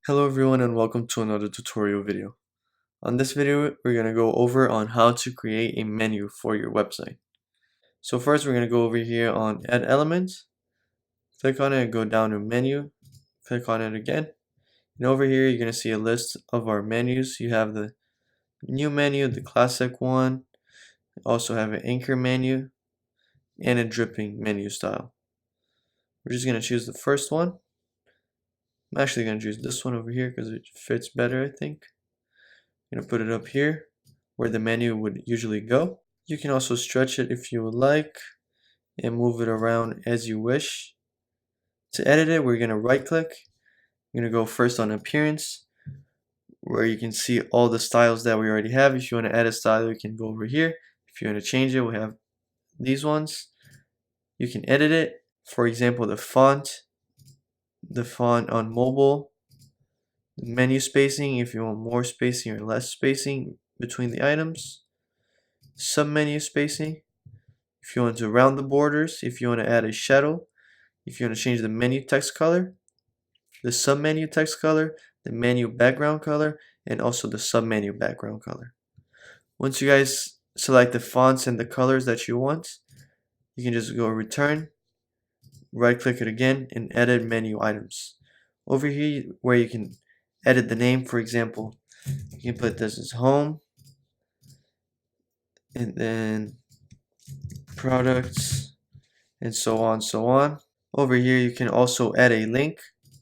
Hello everyone and welcome to another tutorial video. On this video we're going to go over on how to create a menu for your website. So first we're going to go over here on add elements, click on it, go down to menu, click on it again, and over here you're going to see a list of our menus. You have the new menu, the classic one, also have an anchor menu, and a dripping menu style. We're just going to choose the first one. I'm actually going to choose this one over here because it fits better, I think. I'm going to put it up here where the menu would usually go. You can also stretch it if you would like and move it around as you wish. To edit it, we're going to right click. We're going to go first on appearance where you can see all the styles that we already have. If you want to add a style, you can go over here. If you want to change it, we have these ones. You can edit it. For example, the font on mobile, the menu spacing if you want more spacing or less spacing between the items, submenu spacing if you want to round the borders, if you want to add a shadow, if you want to change the menu text color, the submenu text color, the menu background color, and also the submenu background color. Once you guys select the fonts and the colors that you want, you can just go return, right click it again, and edit menu items. Over here where you can edit the name, for example, you can put this as home, and then products, and so on. Over here you can also add a link.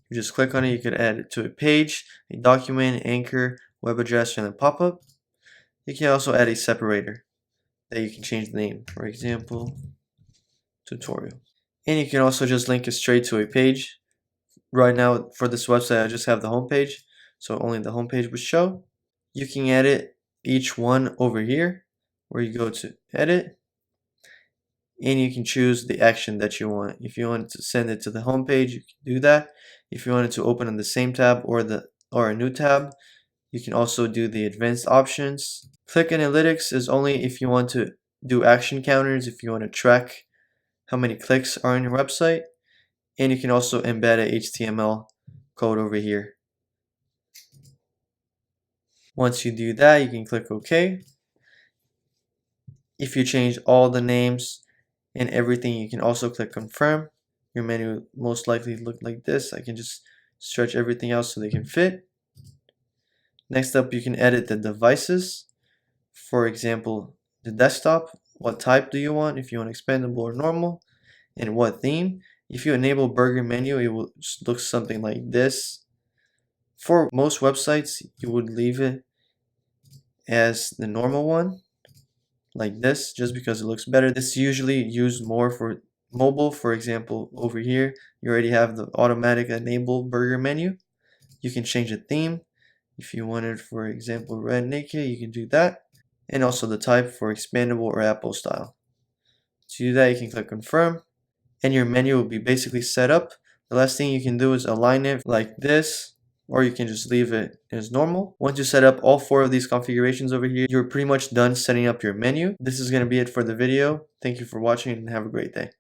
You just click on it, you can add it to a page, a document, anchor, web address, and a pop-up. You can also add a separator that you can change the name, for example, tutorial. And you can also just link it straight to a page. Right now for this website I just have the home page, so only the home page would show. You can edit each one over here where you go to edit, and you can choose the action that you want. If you want to send it to the home page, you can do that. If you want it to open on the same tab or a new tab, you can also do the advanced options. Click analytics is only if you want to do action counters, if you want to track how many clicks are on your website, and you can also embed a HTML code over here. Once you do that, you can click OK. If you change all the names and everything, you can also click confirm. Your menu most likely look like this. I can just stretch everything out so they can fit. Next up, you can edit the devices. For example, the desktop. What type do you want? If you want expandable or normal, and what theme. If you enable burger menu, it will look something like this. For most websites, you would leave it as the normal one, like this, just because it looks better. This is usually used more for mobile. For example, over here you already have the automatic enable burger menu. You can change the theme. If you wanted, for example, red naked, you can do that, and also the type for expandable or Apple style. To do that, you can click confirm, and your menu will be basically set up. The last thing you can do is align it like this, or you can just leave it as normal. Once you set up all 4 of these configurations over here, you're pretty much done setting up your menu. This is going to be it for the video. Thank you for watching and have a great day.